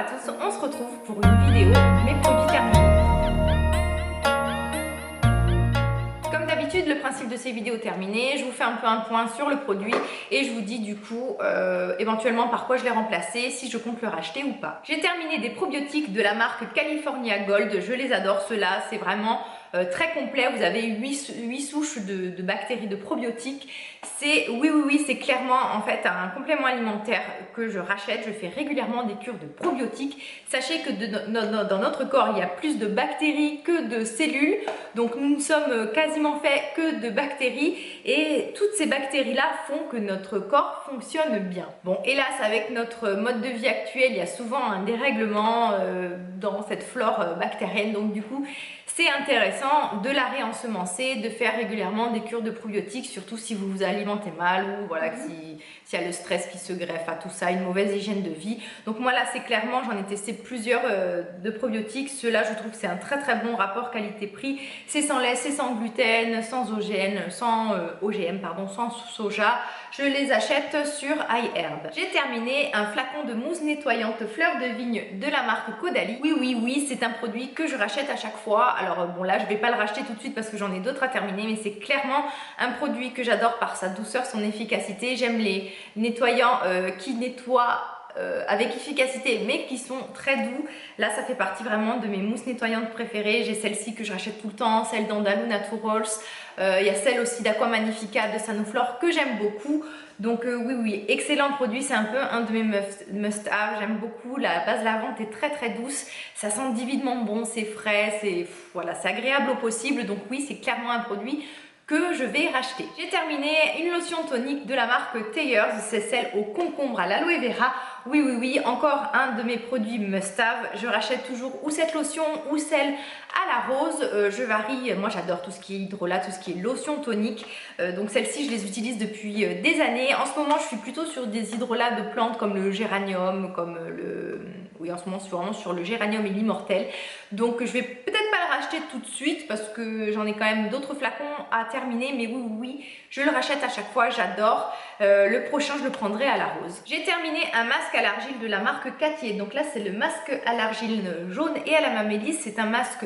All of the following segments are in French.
à tous, on se retrouve pour une vidéo mes produits terminés. Comme d'habitude, le principe de ces vidéos terminées, je vous fais un peu un point sur le produit et je vous dis du coup éventuellement par quoi je l'ai remplacé, si je compte le racheter ou pas. J'ai terminé des probiotiques de la marque California Gold, je les adore ceux-là, c'est vraiment très complet, vous avez 8 souches de bactéries de probiotiques. C'est oui, c'est clairement en fait un complément alimentaire que je rachète. Je fais régulièrement des cures de probiotiques. Sachez que dans notre corps, il y a plus de bactéries que de cellules. Donc nous ne sommes quasiment faits que de bactéries et toutes ces bactéries-là font que notre corps fonctionne bien. Bon, hélas, avec notre mode de vie actuel, il y a souvent un dérèglement dans cette flore bactérienne. Donc du coup, c'est intéressant de la réensemencer, de faire régulièrement des cures de probiotiques, surtout si vous vous alimentez mal ou voilà, s'il y a le stress qui se greffe à tout ça, une mauvaise hygiène de vie. Donc moi là, c'est clairement, j'en ai testé plusieurs de probiotiques. Ceux-là, je trouve que c'est un très très bon rapport qualité-prix. C'est sans lait, c'est sans gluten, sans OGM, sans soja. Je les achète sur iHerb. J'ai terminé un flacon de mousse nettoyante fleur de vigne de la marque Caudalie. Oui, c'est un produit que je rachète à chaque fois. Alors bon là, je vais pas le racheter tout de suite parce que j'en ai d'autres à terminer, mais c'est clairement un produit que j'adore par sa douceur, son efficacité. J'aime les nettoyants qui nettoient avec efficacité mais qui sont très doux. Là, ça fait partie vraiment de mes mousses nettoyantes préférées. J'ai celle-ci que je rachète tout le temps, celle d'Andalou Naturals. Il y a celle aussi d'Aqua Magnifica de Sanoflore que j'aime beaucoup. Donc oui, excellent produit, c'est un peu un de mes must-have, j'aime beaucoup. La base lavante est très très douce, ça sent divinement bon, c'est frais, voilà, c'est agréable au possible. Donc oui, c'est clairement un produit que je vais racheter. J'ai terminé une lotion tonique de la marque Thayers, c'est celle au concombre à l'aloe vera. Oui, encore un de mes produits must-have. Je rachète toujours ou cette lotion ou celle à la rose. Je varie, moi j'adore tout ce qui est hydrolat, tout ce qui est lotion tonique. Donc celle-ci, je les utilise depuis des années. En ce moment, je suis plutôt sur des hydrolats de plantes comme le géranium, comme oui, en ce moment, je suis vraiment sur le géranium et l'immortel. Donc je vais peut-être pas le racheter tout de suite parce que j'en ai quand même d'autres flacons à terminer. Mais oui, je le rachète à chaque fois, j'adore. Le prochain, je le prendrai à la rose. J'ai terminé un masque à l'argile de la marque Cartier. Donc là, c'est le masque à l'argile jaune et à la mamélisse. C'est un masque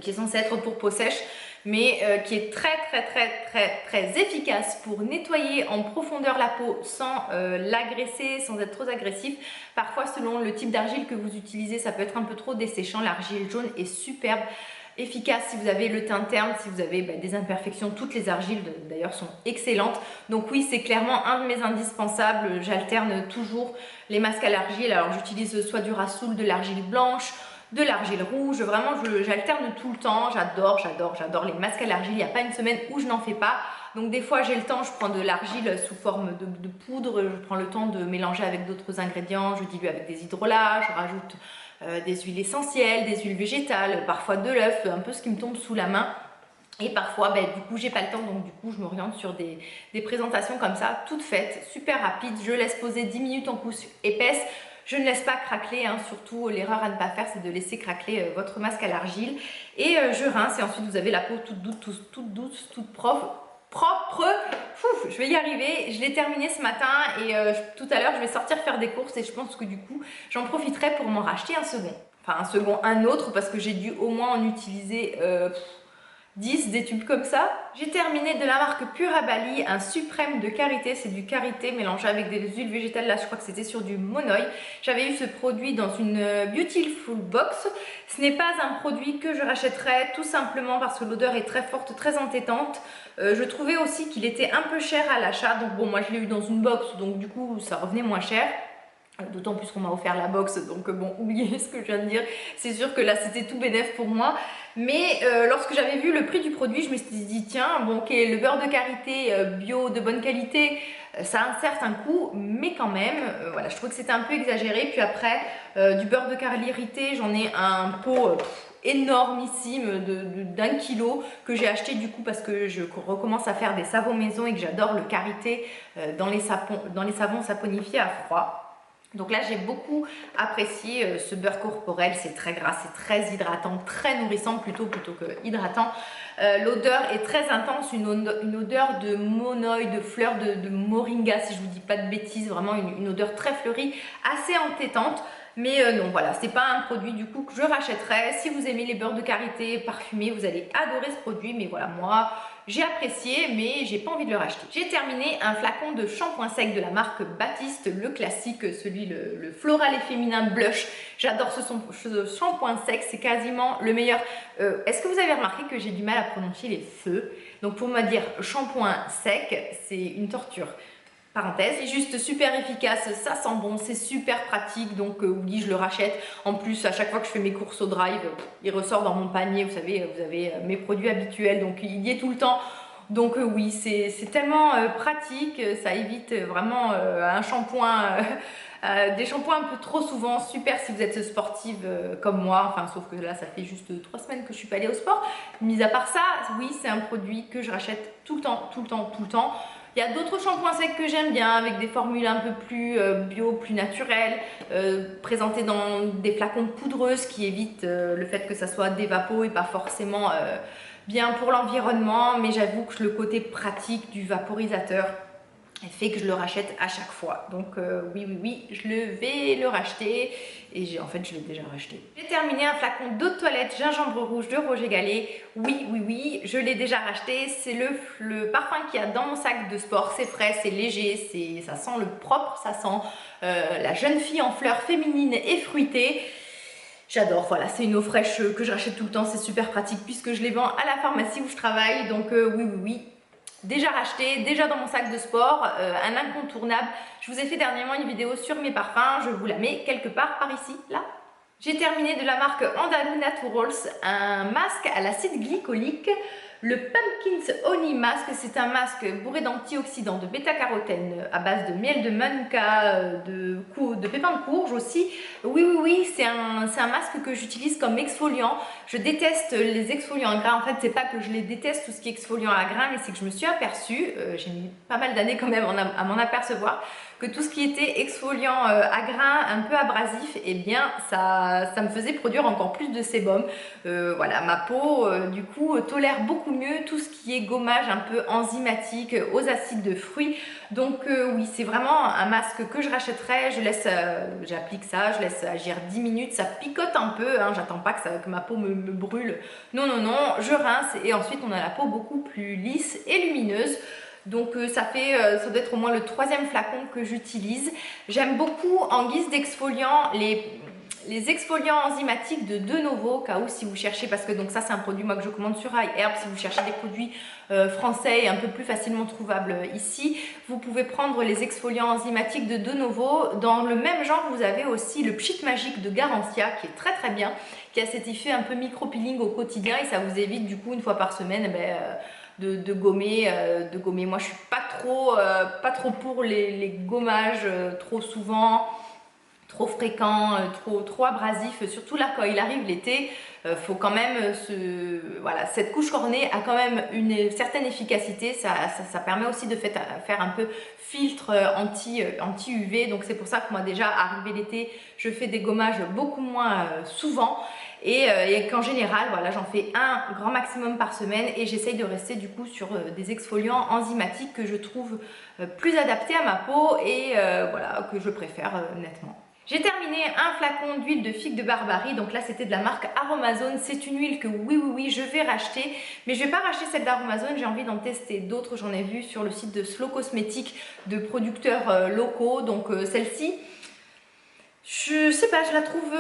qui est censé être pour peau sèche, mais qui est très efficace pour nettoyer en profondeur la peau sans l'agresser, sans être trop agressif. Parfois, selon le type d'argile que vous utilisez, ça peut être un peu trop desséchant. L'argile jaune est superbe, efficace si vous avez le teint terne, si vous avez des imperfections. Toutes les argiles d'ailleurs sont excellentes. Donc oui, c'est clairement un de mes indispensables. J'alterne toujours les masques à l'argile. Alors j'utilise soit du Rasoul, de l'argile blanche, de l'argile rouge, vraiment j'alterne tout le temps, j'adore les masques à l'argile, il n'y a pas une semaine où je n'en fais pas. Donc des fois j'ai le temps, je prends de l'argile sous forme de poudre, je prends le temps de mélanger avec d'autres ingrédients, je dilue avec des hydrolats, je rajoute des huiles essentielles, des huiles végétales, parfois de l'œuf, un peu ce qui me tombe sous la main. Et parfois, du coup, j'ai pas le temps, donc du coup, je m'oriente sur des présentations comme ça, toutes faites, super rapides. Je laisse poser 10 minutes en couche épaisse. Je ne laisse pas craqueler, hein. Surtout l'erreur à ne pas faire, c'est de laisser craqueler votre masque à l'argile. Et je rince et ensuite vous avez la peau toute douce, toute propre. Je vais y arriver. Je l'ai terminé ce matin et tout à l'heure je vais sortir faire des courses et je pense que du coup j'en profiterai pour m'en racheter un second. Enfin un autre parce que j'ai dû au moins en utiliser 10 des tubes comme ça. J'ai terminé de la marque Purabali un suprême de karité, c'est du karité mélangé avec des huiles végétales. Là je crois que c'était sur du monoï. J'avais eu ce produit dans une Beautiful Box. Ce n'est pas un produit que je rachèterais tout simplement parce que l'odeur est très forte, très entêtante. Je trouvais aussi qu'il était un peu cher à l'achat, donc bon, moi je l'ai eu dans une box, donc du coup ça revenait moins cher. D'autant plus qu'on m'a offert la box, donc bon, oubliez ce que je viens de dire. C'est sûr que là, c'était tout bénef pour moi. Mais lorsque j'avais vu le prix du produit, je me suis dit, tiens, bon, ok, le beurre de karité bio de bonne qualité, ça a un certain coût, mais quand même, voilà, je trouvais que c'était un peu exagéré. Puis après, du beurre de karité, j'en ai un pot énormissime d'1 kilo que j'ai acheté du coup parce que je recommence à faire des savons maison et que j'adore le karité dans les savons saponifiés à froid. Donc là, j'ai beaucoup apprécié ce beurre corporel, c'est très gras, c'est très hydratant, très nourrissant plutôt que hydratant. L'odeur est très intense, une odeur de monoï, de fleurs de moringa, si je vous dis pas de bêtises, vraiment une odeur très fleurie, assez entêtante. Mais non, voilà, c'est pas un produit du coup que je rachèterais. Si vous aimez les beurres de karité parfumés, vous allez adorer ce produit. Mais voilà, moi, j'ai apprécié, mais j'ai pas envie de le racheter. J'ai terminé un flacon de shampoing sec de la marque Baptiste, le classique, celui le floral et féminin blush. J'adore ce shampoing sec, c'est quasiment le meilleur. Est-ce que vous avez remarqué que j'ai du mal à prononcer les feux? Donc pour me dire shampoing sec, c'est une torture. Parenthèse, c'est juste super efficace, ça sent bon, c'est super pratique, donc oui, je le rachète. En plus, à chaque fois que je fais mes courses au drive, il ressort dans mon panier, vous savez, vous avez mes produits habituels, donc il y est tout le temps. Donc oui, c'est tellement pratique, ça évite vraiment un shampoing, des shampoings un peu trop souvent, super si vous êtes sportive comme moi, enfin sauf que là ça fait juste 3 semaines que je suis pas allée au sport. Mis à part ça, oui, c'est un produit que je rachète tout le temps, tout le temps, tout le temps. Il y a d'autres shampoings secs que j'aime bien avec des formules un peu plus bio, plus naturelles, présentés dans des flacons poudreuses qui évitent le fait que ça soit des vapos et pas forcément bien pour l'environnement. Mais j'avoue que le côté pratique du vaporisateur fait que je le rachète à chaque fois. Donc oui, je vais le racheter et en fait je l'ai déjà racheté. J'ai terminé un flacon d'eau de toilette gingembre rouge de Roger Gallet. Oui, je l'ai déjà racheté. C'est le parfum qu'il y a dans mon sac de sport. C'est frais, c'est léger, ça sent le propre, ça sent la jeune fille en fleurs féminines et fruitées. J'adore, voilà, c'est une eau fraîche que je rachète tout le temps, c'est super pratique puisque je les vends à la pharmacie où je travaille. Donc oui. Déjà racheté, déjà dans mon sac de sport, un incontournable. Je vous ai fait dernièrement une vidéo sur mes parfums, je vous la mets quelque part par ici, là. J'ai terminé de la marque Andalou Naturals un masque à l'acide glycolique, le Pumpkin's Honey Mask. C'est un masque bourré d'antioxydants, de bêta-carotène à base de miel de manuka, de pépins de courge aussi. Oui, c'est un masque que j'utilise comme exfoliant. Je déteste les exfoliants à grains. En fait, c'est pas que je les déteste tout ce qui est exfoliant à grains, mais c'est que je me suis aperçue, j'ai mis pas mal d'années quand même à m'en apercevoir, que tout ce qui était exfoliant à grains, un peu abrasif, eh bien ça me faisait produire encore plus de sébum. Voilà, ma peau du coup tolère beaucoup mieux tout ce qui est gommage un peu enzymatique aux acides de fruits. Donc oui, c'est vraiment un masque que je rachèterai. J'applique ça, je laisse agir 10 minutes, ça picote un peu, hein, j'attends pas que ma peau me brûle. Non, je rince et ensuite on a la peau beaucoup plus lisse et lumineuse. Donc ça doit être au moins le 3e flacon que j'utilise. J'aime beaucoup en guise d'exfoliant les exfoliants enzymatiques de De Novo, au cas où si vous cherchez, parce que donc ça c'est un produit moi que je commande sur iHerb. Si vous cherchez des produits français et un peu plus facilement trouvables ici, vous pouvez prendre les exfoliants enzymatiques de De Novo. Dans le même genre, vous avez aussi le Pchit Magique de Garantia qui est très bien, qui a cet effet un peu micro-peeling au quotidien et ça vous évite du coup une fois par semaine de gommer. Moi je suis pas trop pour les gommages trop souvent, trop fréquents, trop abrasifs, surtout là quand il arrive l'été. Faut quand même voilà, cette couche cornée a quand même une certaine efficacité, ça permet aussi de faire un peu filtre anti-UV. Donc c'est pour ça que moi déjà arrivé l'été, je fais des gommages beaucoup moins souvent. Et qu'en général, voilà, j'en fais un grand maximum par semaine et j'essaye de rester du coup sur des exfoliants enzymatiques que je trouve plus adaptés à ma peau et voilà, que je préfère nettement. J'ai terminé un flacon d'huile de figue de Barbarie, donc là c'était de la marque Aromazone. C'est une huile que oui je vais racheter, mais je vais pas racheter celle d'Aromazone, j'ai envie d'en tester d'autres. J'en ai vu sur le site de Slow Cosmetics de producteurs locaux, donc celle-ci, je sais pas, je la trouve...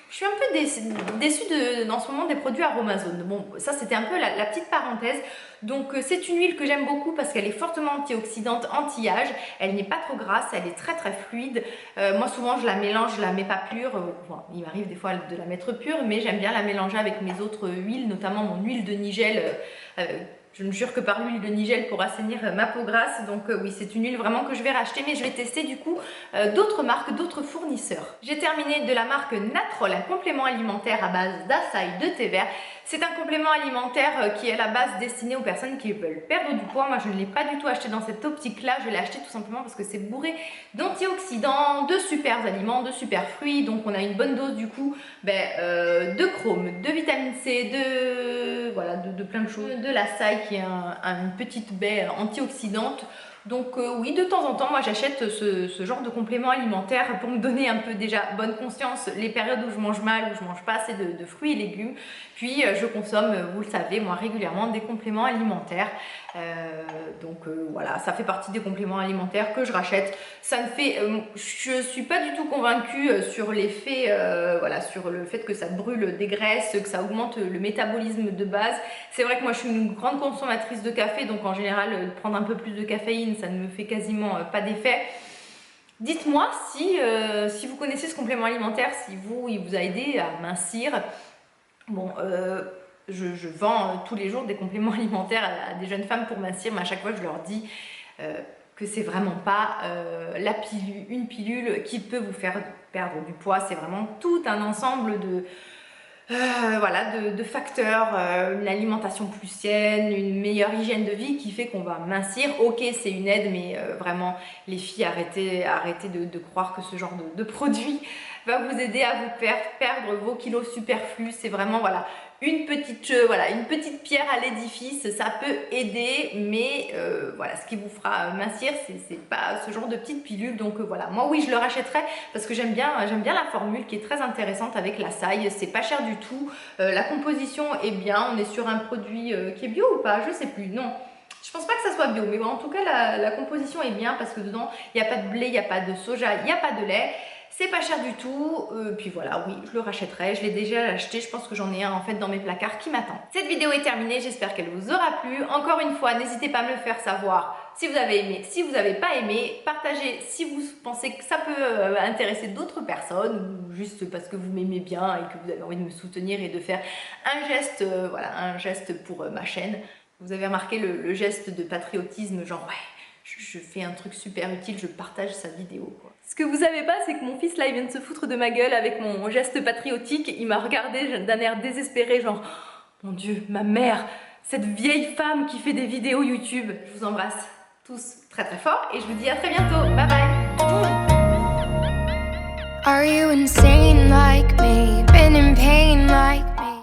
je suis un peu déçue en ce moment des produits Aromazone. Bon, ça c'était un peu la petite parenthèse. Donc c'est une huile que j'aime beaucoup parce qu'elle est fortement antioxydante, anti-âge. Elle n'est pas trop grasse, elle est très fluide. Moi souvent je la mélange, je la mets pas pure. Bon, il m'arrive des fois de la mettre pure, mais j'aime bien la mélanger avec mes autres huiles, notamment mon huile de Nigel. Je ne jure que par l'huile de Nigel pour assainir ma peau grasse. Donc oui, c'est une huile vraiment que je vais racheter, mais je vais tester du coup d'autres marques, d'autres fournisseurs. J'ai terminé de la marque Natrol, un complément alimentaire à base d'açaï de thé vert. C'est un complément alimentaire qui est à la base destiné aux personnes qui veulent perdre du poids. Moi, je ne l'ai pas du tout acheté dans cette optique-là. Je l'ai acheté tout simplement parce que c'est bourré d'antioxydants, de super aliments, de super fruits. Donc, on a une bonne dose du coup de chrome, de vitamine C, de plein de choses. De l'açaï qui est une petite baie antioxydante. Donc oui, de temps en temps, moi j'achète ce genre de compléments alimentaires pour me donner un peu déjà bonne conscience les périodes où je mange mal, où je mange pas assez de fruits et légumes. Puis je consomme, vous le savez, moi régulièrement des compléments alimentaires. Voilà, ça fait partie des compléments alimentaires que je rachète. Ça me fait, je suis pas du tout convaincue sur l'effet, voilà, sur le fait que ça brûle des graisses, que ça augmente le métabolisme de base. C'est vrai que moi je suis une grande consommatrice de café, donc en général prendre un peu plus de caféine, ça ne me fait quasiment pas d'effet. Dites-moi si vous connaissez ce complément alimentaire, si il vous a aidé à mincir. Bon, je vends tous les jours des compléments alimentaires à des jeunes femmes pour mincir, mais à chaque fois je leur dis que c'est vraiment pas une pilule qui peut vous faire perdre du poids. C'est vraiment tout un ensemble de facteurs, une alimentation plus saine, une meilleure hygiène de vie qui fait qu'on va mincir. Ok, c'est une aide, mais vraiment les filles, arrêtez de croire que ce genre de produit va vous aider à vous perdre vos kilos superflus. C'est vraiment voilà une petite pierre à l'édifice. Ça peut aider, mais voilà, ce qui vous fera mincir, c'est pas ce genre de petite pilule. Donc voilà, moi oui, je le rachèterai parce que j'aime bien la formule qui est très intéressante avec la saille. C'est pas cher du tout, la composition est bien. On est sur un produit qui est bio ou pas, je sais plus, non. Je pense pas que ça soit bio, mais bon, en tout cas la composition est bien parce que dedans il n'y a pas de blé, il n'y a pas de soja, il n'y a pas de lait. C'est pas cher du tout, puis voilà, oui, je le rachèterai, je l'ai déjà acheté, je pense que j'en ai un en fait dans mes placards qui m'attend. Cette vidéo est terminée, j'espère qu'elle vous aura plu. Encore une fois, n'hésitez pas à me le faire savoir si vous avez aimé, si vous n'avez pas aimé. Partagez si vous pensez que ça peut intéresser d'autres personnes, ou juste parce que vous m'aimez bien et que vous avez envie de me soutenir et de faire un geste, un geste pour ma chaîne. Vous avez remarqué le geste de patriotisme, genre ouais, je fais un truc super utile, je partage sa vidéo quoi. Ce que vous savez pas, c'est que mon fils là, il vient de se foutre de ma gueule avec mon geste patriotique. Il m'a regardé d'un air désespéré, genre « Mon Dieu, ma mère, cette vieille femme qui fait des vidéos YouTube !» Je vous embrasse tous très très fort et je vous dis à très bientôt. Bye bye. Are you insane like me? Been in pain like